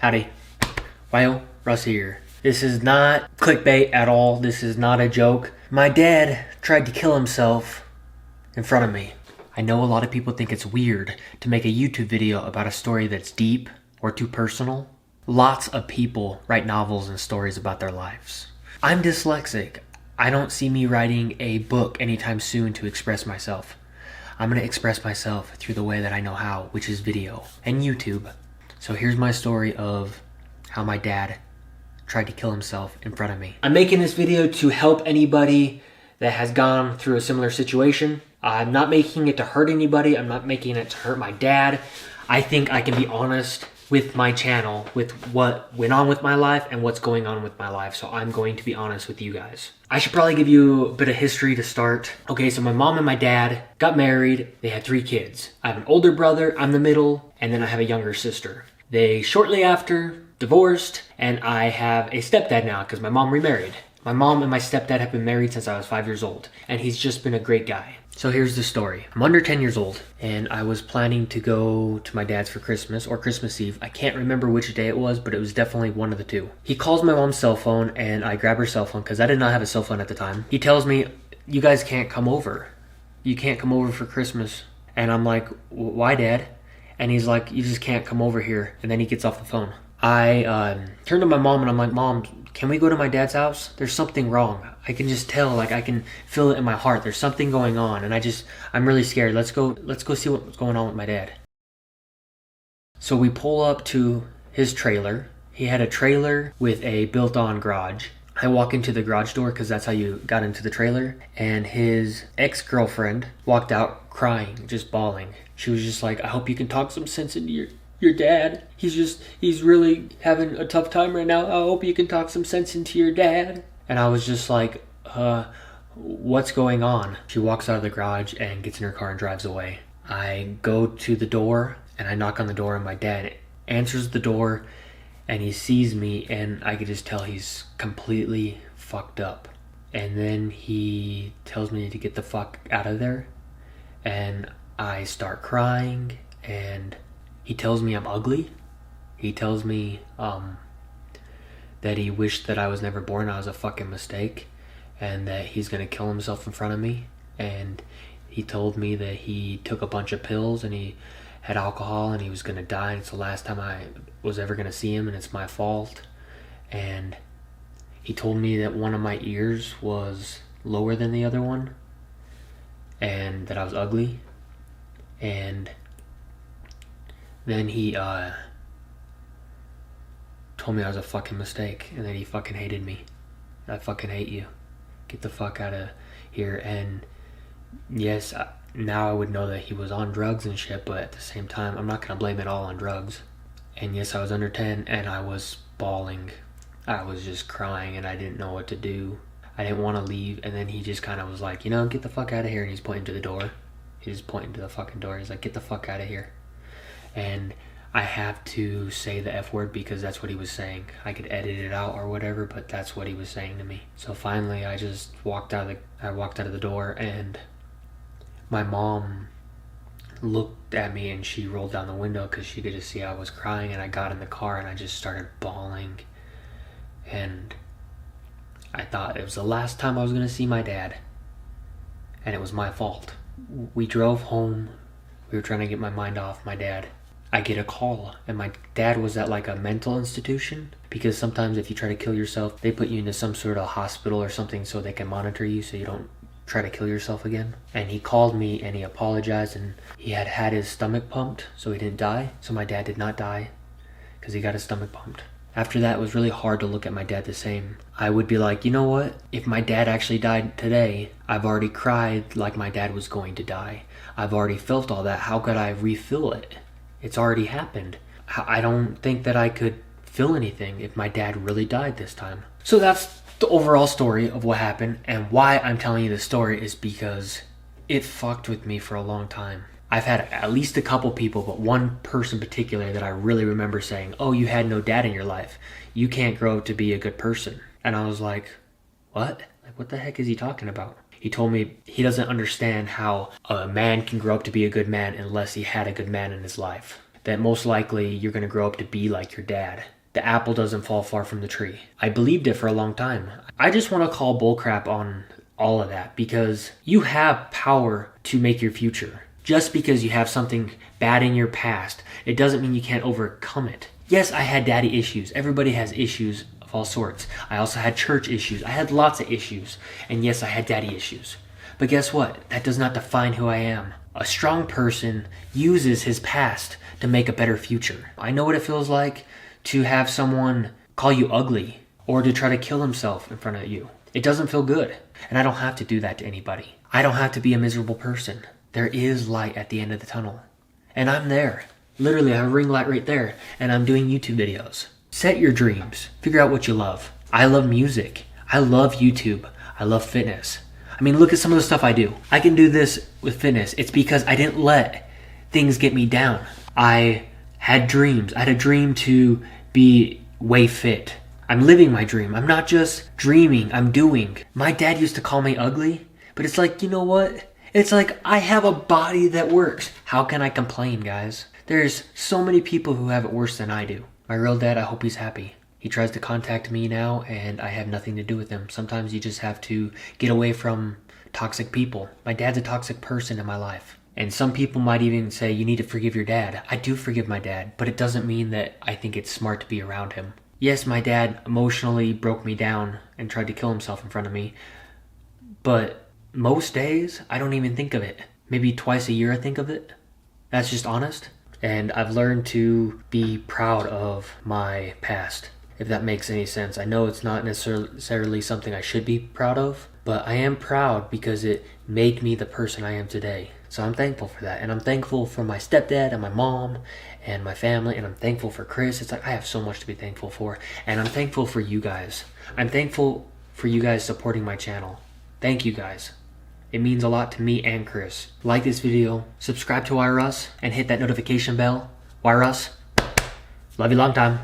Howdy. Russ here. This is not clickbait at all. This is not a joke. My dad tried to kill himself in front of me. I know a lot of people think it's weird to make a YouTube video about a story that's deep or too personal. Lots of people write novels and stories about their lives. I'm dyslexic. I don't see me writing a book anytime soon to express myself. I'm going to express myself through the way that I know how, which is video and YouTube. So here's my story of how my dad tried to kill himself in front of me. I'm making this video to help anybody that has gone through a similar situation. I'm not making it to hurt anybody. I'm not making it to hurt my dad. I think I can be honest with my channel, with what went on with my life and what's going on with my life. So I'm going to be honest with you guys. I should probably give you a bit of history to start. Okay, so my mom and my dad got married. They had 3 kids. I have an older brother, I'm the middle, and then I have a younger sister. They shortly after divorced, and I have a stepdad now because my mom remarried. My mom and my stepdad have been married since I was 5 years old, and he's just been a great guy. So here's the story. I'm under 10 years old, and I was planning to go to my dad's for Christmas, or Christmas Eve. I can't remember which day it was, but it was definitely one of the two. He calls my mom's cell phone, and I grab her cell phone, because I did not have a cell phone at the time. He tells me, you guys can't come over. You can't come over for Christmas. And I'm like, why, Dad? And he's like, you just can't come over here. And then he gets off the phone. I turned to my mom and I'm like, Mom, can we go to my dad's house? There's something wrong. I can just tell, like I can feel it in my heart. There's something going on and I'm really scared. Let's go see what's going on with my dad. So we pull up to his trailer. He had a trailer with a built-on garage. I walk into the garage door because that's how you got into the trailer. And his ex-girlfriend walked out crying, just bawling. She was just like, I hope you can talk some sense into your dad. He's really having a tough time right now. I hope you can talk some sense into your dad. And I was just like, what's going on? She walks out of the garage and gets in her car and drives away. I go to the door and I knock on the door and my dad answers the door and he sees me and I could just tell he's completely fucked up. And then he tells me to get the fuck out of there. And I start crying and he tells me I'm ugly. He tells me that he wished that I was never born. I was a fucking mistake. And that he's going to kill himself in front of me. And he told me that he took a bunch of pills and he had alcohol and he was going to die. And it's the last time I was ever going to see him and it's my fault. And he told me that one of my ears was lower than the other one. And that I was ugly. And then he told me I was a fucking mistake and that he fucking hated me. I fucking hate you. Get the fuck out of here. And yes, now I would know that he was on drugs and shit, but at the same time, I'm not going to blame it all on drugs. And yes, I was under 10 and I was bawling. I was just crying and I didn't know what to do. I didn't want to leave. And then he just kind of was like, get the fuck out of here. And he's pointing to the door. He's pointing to the fucking door. He's like, get the fuck out of here. And I have to say the F word because that's what he was saying. I could edit it out or whatever, but that's what he was saying to me. So finally, I just walked out of the door, and my mom looked at me and she rolled down the window because she could just see I was crying. And I got in the car and I just started bawling. And I thought it was the last time I was going to see my dad, and it was my fault. We drove home. We were trying to get my mind off my dad. I get a call, and my dad was at like a mental institution because sometimes if you try to kill yourself, they put you into some sort of hospital or something so they can monitor you so you don't try to kill yourself again. And he called me and he apologized, and he had his stomach pumped so he didn't die. So my dad did not die because he got his stomach pumped. After that, it was really hard to look at my dad the same. I would be like, you know what? If my dad actually died today, I've already cried like my dad was going to die. I've already felt all that. How could I refill it? It's already happened. I don't think that I could feel anything if my dad really died this time. So that's the overall story of what happened, and why I'm telling you this story is because it fucked with me for a long time. I've had at least a couple people, but one person in particular that I really remember saying, oh, you had no dad in your life. You can't grow up to be a good person. And I was like, what? Like, what the heck is he talking about? He told me he doesn't understand how a man can grow up to be a good man unless he had a good man in his life. that most likely you're going to grow up to be like your dad. The apple doesn't fall far from the tree. I believed it for a long time. I just want to call bullcrap on all of that because you have power to make your future. Just because you have something bad in your past, it doesn't mean you can't overcome it. Yes, I had daddy issues. Everybody has issues of all sorts. I also had church issues. I had lots of issues. And yes, I had daddy issues. But guess what? That does not define who I am. A strong person uses his past to make a better future. I know what it feels like to have someone call you ugly or to try to kill himself in front of you. It doesn't feel good. And I don't have to do that to anybody. I don't have to be a miserable person. There is light at the end of the tunnel. And I'm there. Literally, I have a ring light right there. And I'm doing YouTube videos. Set your dreams. Figure out what you love. I love music. I love YouTube. I love fitness. I mean, look at some of the stuff I do. I can do this with fitness. It's because I didn't let things get me down. I had dreams. I had a dream to be way fit. I'm living my dream. I'm not just dreaming. I'm doing. My dad used to call me ugly, but it's like, you know what? It's like I have a body that works. How can I complain, guys? There's so many people who have it worse than I do. My real dad, I hope he's happy. He tries to contact me now, and I have nothing to do with him. Sometimes you just have to get away from toxic people. My dad's a toxic person in my life. And some people might even say, you need to forgive your dad. I do forgive my dad, but it doesn't mean that I think it's smart to be around him. Yes, my dad emotionally broke me down and tried to kill himself in front of me. But most days, I don't even think of it. Maybe twice a year I think of it. That's just honest. And I've learned to be proud of my past, if that makes any sense. I know it's not necessarily something I should be proud of, but I am proud because it made me the person I am today. So I'm thankful for that. And I'm thankful for my stepdad and my mom and my family. And I'm thankful for Chris. It's like I have so much to be thankful for. And I'm thankful for you guys. I'm thankful for you guys supporting my channel. Thank you guys. It means a lot to me and Chris. Like this video, subscribe to russ, and hit that notification bell. russ, love you long time.